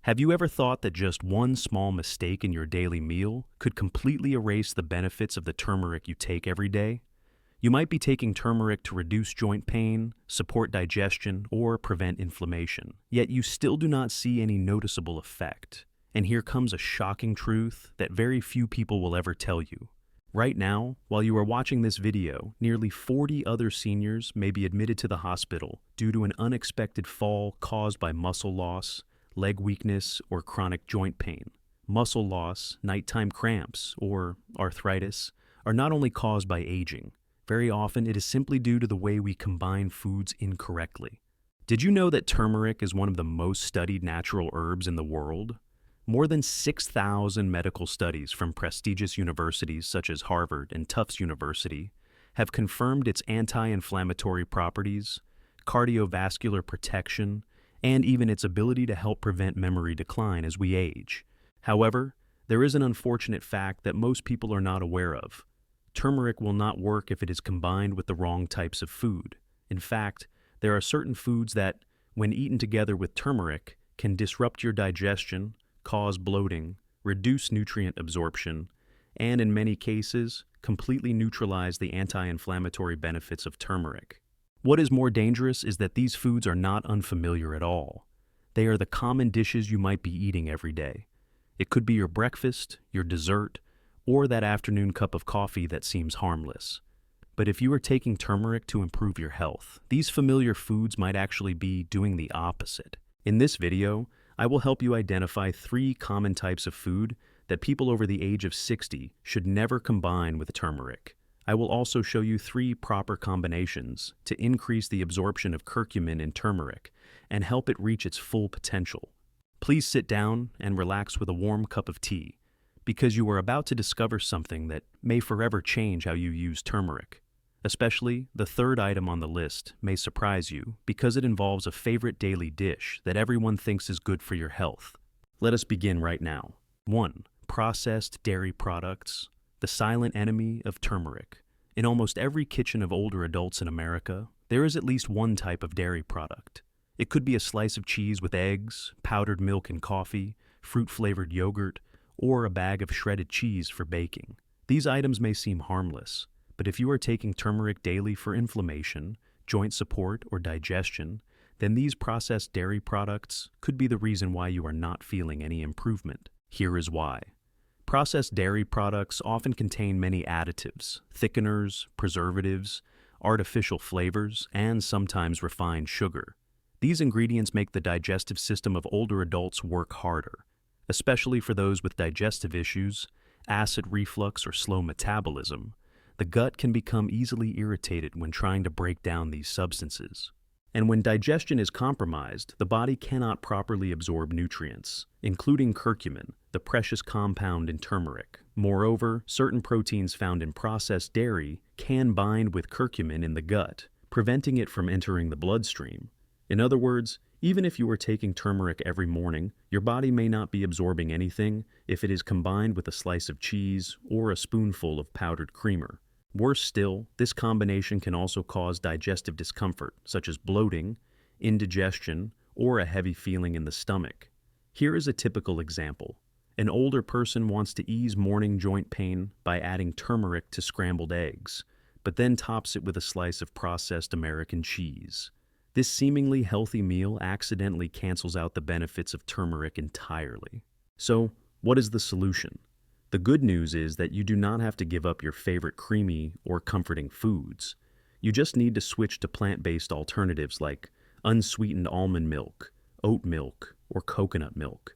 Have you ever thought that just one small mistake in your daily meal could completely erase the benefits of the turmeric you take every day? You might be taking turmeric to reduce joint pain, support digestion, or prevent inflammation, yet you still do not see any noticeable effect. And here comes a shocking truth that very few people will ever tell you. Right now, while you are watching this video, nearly 40 other seniors may be admitted to the hospital due to an unexpected fall caused by muscle loss, leg weakness, or chronic joint pain. Muscle loss, nighttime cramps, or arthritis are not only caused by aging. Very often, it is simply due to the way we combine foods incorrectly. Did you know that turmeric is one of the most studied natural herbs in the world? More than 6,000 medical studies from prestigious universities such as Harvard and Tufts University have confirmed its anti-inflammatory properties, cardiovascular protection, and even its ability to help prevent memory decline as we age. However, there is an unfortunate fact that most people are not aware of. Turmeric will not work if it is combined with the wrong types of food. In fact, there are certain foods that, when eaten together with turmeric, can disrupt your digestion, cause bloating, reduce nutrient absorption, and in many cases, completely neutralize the anti-inflammatory benefits of turmeric. What is more dangerous is that these foods are not unfamiliar at all. They are the common dishes you might be eating every day. It could be your breakfast, your dessert, or that afternoon cup of coffee that seems harmless. But if you are taking turmeric to improve your health, these familiar foods might actually be doing the opposite. In this video, I will help you identify 3 common types of food that people over the age of 60 should never combine with turmeric. I will also show you 3 proper combinations to increase the absorption of curcumin in turmeric and help it reach its full potential. Please sit down and relax with a warm cup of tea, because you are about to discover something that may forever change how you use turmeric. Especially, the 3rd item on the list may surprise you because it involves a favorite daily dish that everyone thinks is good for your health. Let us begin right now. 1. Processed dairy products, the silent enemy of turmeric. In almost every kitchen of older adults in America, there is at least one type of dairy product. It could be a slice of cheese with eggs, powdered milk and coffee, fruit-flavored yogurt, or a bag of shredded cheese for baking. These items may seem harmless, but if you are taking turmeric daily for inflammation, joint support, or digestion, then these processed dairy products could be the reason why you are not feeling any improvement. Here is why. Processed dairy products often contain many additives, thickeners, preservatives, artificial flavors, and sometimes refined sugar. These ingredients make the digestive system of older adults work harder, especially for those with digestive issues, acid reflux, or slow metabolism. The gut can become easily irritated when trying to break down these substances. And when digestion is compromised, the body cannot properly absorb nutrients, including curcumin, the precious compound in turmeric. Moreover, certain proteins found in processed dairy can bind with curcumin in the gut, preventing it from entering the bloodstream. In other words, even if you are taking turmeric every morning, your body may not be absorbing anything if it is combined with a slice of cheese or a spoonful of powdered creamer. Worse still, this combination can also cause digestive discomfort, such as bloating, indigestion, or a heavy feeling in the stomach. Here is a typical example. An older person wants to ease morning joint pain by adding turmeric to scrambled eggs, but then tops it with a slice of processed American cheese. This seemingly healthy meal accidentally cancels out the benefits of turmeric entirely. So, what is the solution? The good news is that you do not have to give up your favorite creamy or comforting foods. You just need to switch to plant-based alternatives like unsweetened almond milk, oat milk, or coconut milk.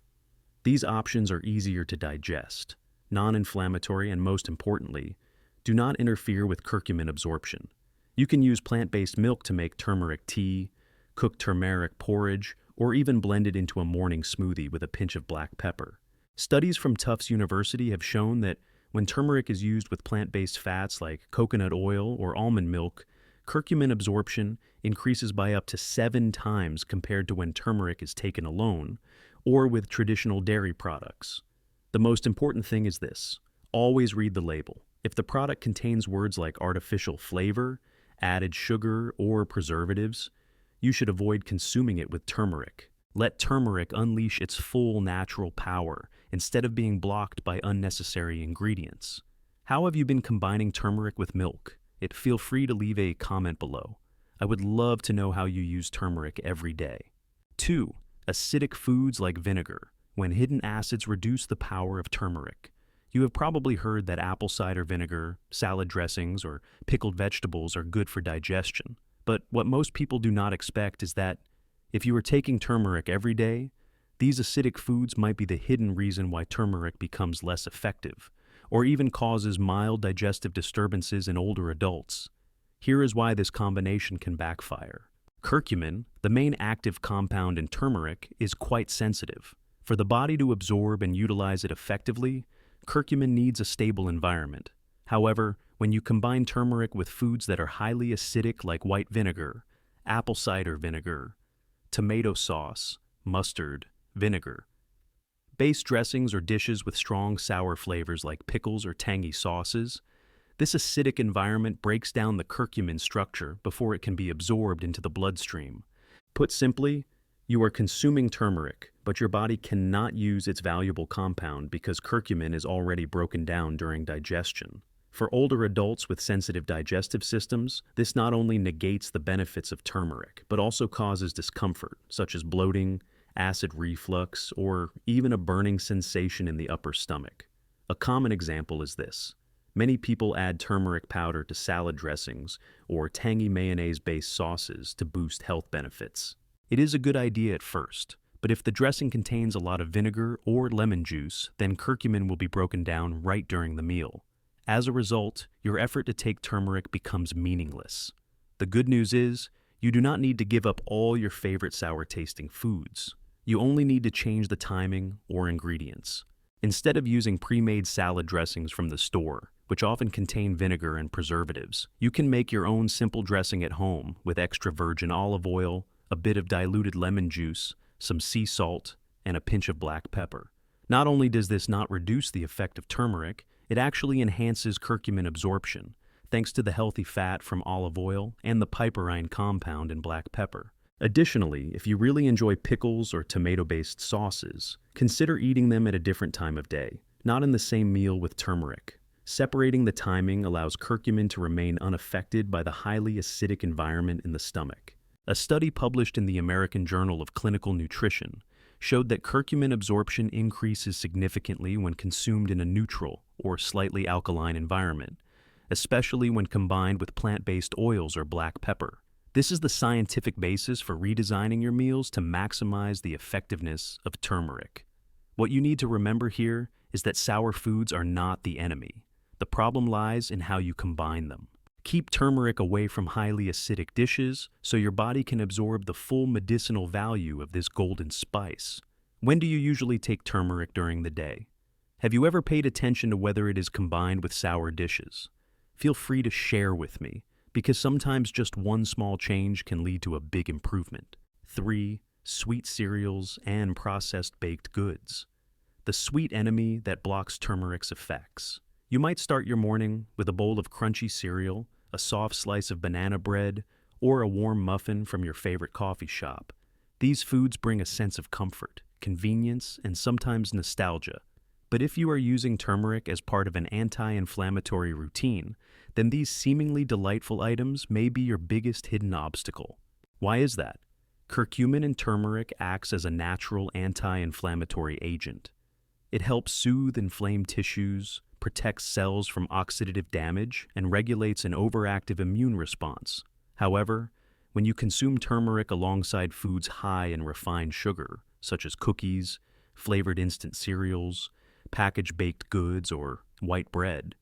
These options are easier to digest, non-inflammatory, and most importantly, do not interfere with curcumin absorption. You can use plant-based milk to make turmeric tea, cook turmeric porridge, or even blend it into a morning smoothie with a pinch of black pepper. Studies from Tufts University have shown that when turmeric is used with plant-based fats like coconut oil or almond milk, curcumin absorption increases by up to 7 times compared to when turmeric is taken alone or with traditional dairy products. The most important thing is this: always read the label. If the product contains words like artificial flavor, added sugar, or preservatives, you should avoid consuming it with turmeric. Let turmeric unleash its full natural power instead of being blocked by unnecessary ingredients. How have you been combining turmeric with milk? Feel free to leave a comment below. I would love to know how you use turmeric every day. 2. Acidic foods like vinegar. When hidden acids reduce the power of turmeric. You have probably heard that apple cider vinegar, salad dressings, or pickled vegetables are good for digestion. But what most people do not expect is that if you are taking turmeric every day, these acidic foods might be the hidden reason why turmeric becomes less effective, or even causes mild digestive disturbances in older adults. Here is why this combination can backfire. Curcumin, the main active compound in turmeric, is quite sensitive. For the body to absorb and utilize it effectively, curcumin needs a stable environment. However, when you combine turmeric with foods that are highly acidic like white vinegar, apple cider vinegar, tomato sauce, mustard, vinegar, base dressings or dishes with strong sour flavors like pickles or tangy sauces, this acidic environment breaks down the curcumin structure before it can be absorbed into the bloodstream. Put simply, you are consuming turmeric, but your body cannot use its valuable compound because curcumin is already broken down during digestion. For older adults with sensitive digestive systems, this not only negates the benefits of turmeric, but also causes discomfort, such as bloating, acid reflux, or even a burning sensation in the upper stomach. A common example is this. Many people add turmeric powder to salad dressings or tangy mayonnaise-based sauces to boost health benefits. It is a good idea at first, but if the dressing contains a lot of vinegar or lemon juice, then curcumin will be broken down right during the meal. As a result, your effort to take turmeric becomes meaningless. The good news is, you do not need to give up all your favorite sour-tasting foods. You only need to change the timing or ingredients. Instead of using pre-made salad dressings from the store, which often contain vinegar and preservatives, you can make your own simple dressing at home with extra virgin olive oil, a bit of diluted lemon juice, some sea salt, and a pinch of black pepper. Not only does this not reduce the effect of turmeric, it actually enhances curcumin absorption, thanks to the healthy fat from olive oil and the piperine compound in black pepper. Additionally, if you really enjoy pickles or tomato-based sauces, consider eating them at a different time of day, not in the same meal with turmeric. Separating the timing allows curcumin to remain unaffected by the highly acidic environment in the stomach. A study published in the American Journal of Clinical Nutrition showed that curcumin absorption increases significantly when consumed in a neutral or slightly alkaline environment, especially when combined with plant-based oils or black pepper. This is the scientific basis for redesigning your meals to maximize the effectiveness of turmeric. What you need to remember here is that sour foods are not the enemy. The problem lies in how you combine them. Keep turmeric away from highly acidic dishes so your body can absorb the full medicinal value of this golden spice. When do you usually take turmeric during the day? Have you ever paid attention to whether it is combined with sour dishes? Feel free to share with me, because sometimes just one small change can lead to a big improvement. 3. Sweet cereals and processed baked goods. The sweet enemy that blocks turmeric's effects. You might start your morning with a bowl of crunchy cereal, a soft slice of banana bread, or a warm muffin from your favorite coffee shop. These foods bring a sense of comfort, convenience, and sometimes nostalgia. But if you are using turmeric as part of an anti-inflammatory routine, then these seemingly delightful items may be your biggest hidden obstacle. Why is that? Curcumin in turmeric acts as a natural anti-inflammatory agent. It helps soothe inflamed tissues, protects cells from oxidative damage, and regulates an overactive immune response. However, when you consume turmeric alongside foods high in refined sugar, such as cookies, flavored instant cereals, packaged baked goods, or white bread,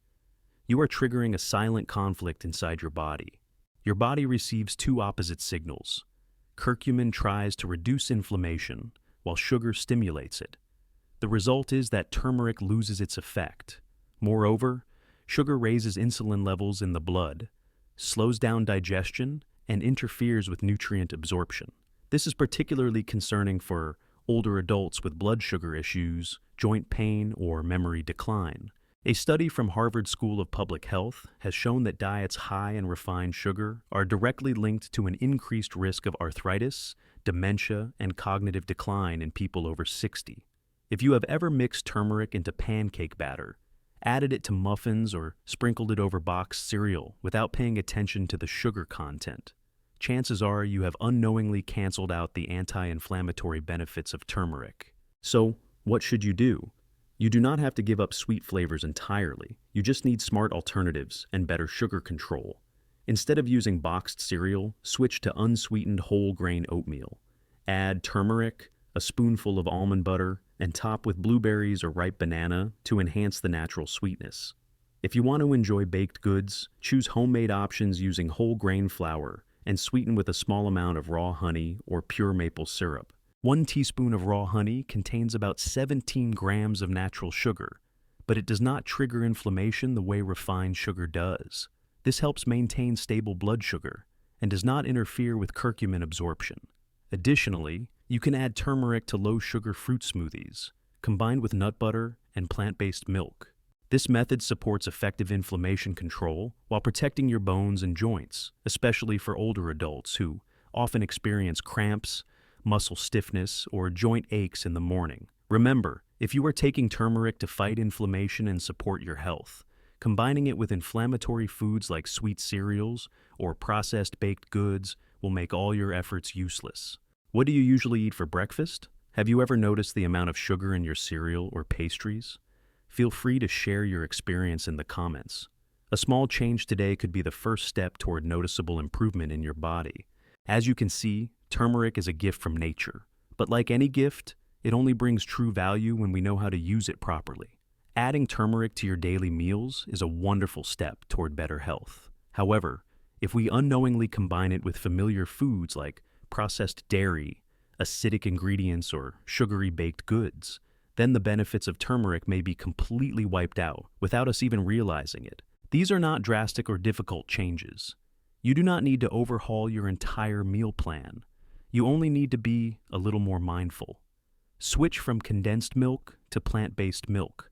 you are triggering a silent conflict inside your body. Your body receives two opposite signals. Curcumin tries to reduce inflammation, while sugar stimulates it. The result is that turmeric loses its effect. Moreover, sugar raises insulin levels in the blood, slows down digestion, and interferes with nutrient absorption. This is particularly concerning for older adults with blood sugar issues, joint pain, or memory decline. A study from Harvard School of Public Health has shown that diets high in refined sugar are directly linked to an increased risk of arthritis, dementia, and cognitive decline in people over 60. If you have ever mixed turmeric into pancake batter, added it to muffins, or sprinkled it over boxed cereal without paying attention to the sugar content, chances are you have unknowingly canceled out the anti-inflammatory benefits of turmeric. So, what should you do? You do not have to give up sweet flavors entirely. You just need smart alternatives and better sugar control. Instead of using boxed cereal, switch to unsweetened whole grain oatmeal. Add turmeric, a spoonful of almond butter, and top with blueberries or ripe banana to enhance the natural sweetness. If you want to enjoy baked goods, choose homemade options using whole grain flour and sweeten with a small amount of raw honey or pure maple syrup. 1 teaspoon of raw honey contains about 17 grams of natural sugar, but it does not trigger inflammation the way refined sugar does. This helps maintain stable blood sugar and does not interfere with curcumin absorption. Additionally, you can add turmeric to low-sugar fruit smoothies, combined with nut butter and plant-based milk. This method supports effective inflammation control while protecting your bones and joints, especially for older adults who often experience cramps, muscle stiffness, or joint aches in the morning. Remember, if you are taking turmeric to fight inflammation and support your health, combining it with inflammatory foods like sweet cereals or processed baked goods will make all your efforts useless. What do you usually eat for breakfast? Have you ever noticed the amount of sugar in your cereal or pastries? Feel free to share your experience in the comments. A small change today could be the first step toward noticeable improvement in your body. As you can see, turmeric is a gift from nature, but like any gift, it only brings true value when we know how to use it properly. Adding turmeric to your daily meals is a wonderful step toward better health. However, if we unknowingly combine it with familiar foods like processed dairy, acidic ingredients, or sugary baked goods, then the benefits of turmeric may be completely wiped out without us even realizing it. These are not drastic or difficult changes. You do not need to overhaul your entire meal plan. You only need to be a little more mindful. Switch from condensed milk to plant-based milk.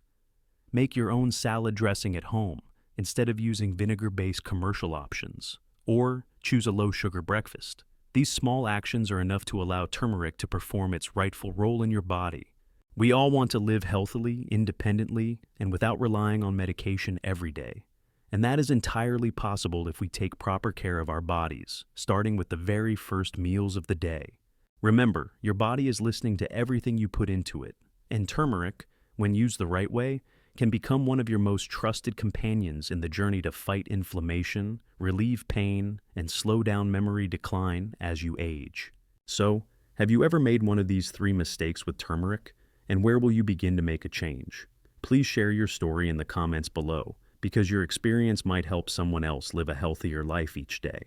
Make your own salad dressing at home instead of using vinegar-based commercial options, or choose a low-sugar breakfast. These small actions are enough to allow turmeric to perform its rightful role in your body. We all want to live healthily, independently, and without relying on medication every day. And that is entirely possible if we take proper care of our bodies, starting with the very first meals of the day. Remember, your body is listening to everything you put into it, and turmeric, when used the right way, can become one of your most trusted companions in the journey to fight inflammation, relieve pain, and slow down memory decline as you age. So, have you ever made one of these 3 mistakes with turmeric? And where will you begin to make a change? Please share your story in the comments below, because your experience might help someone else live a healthier life each day.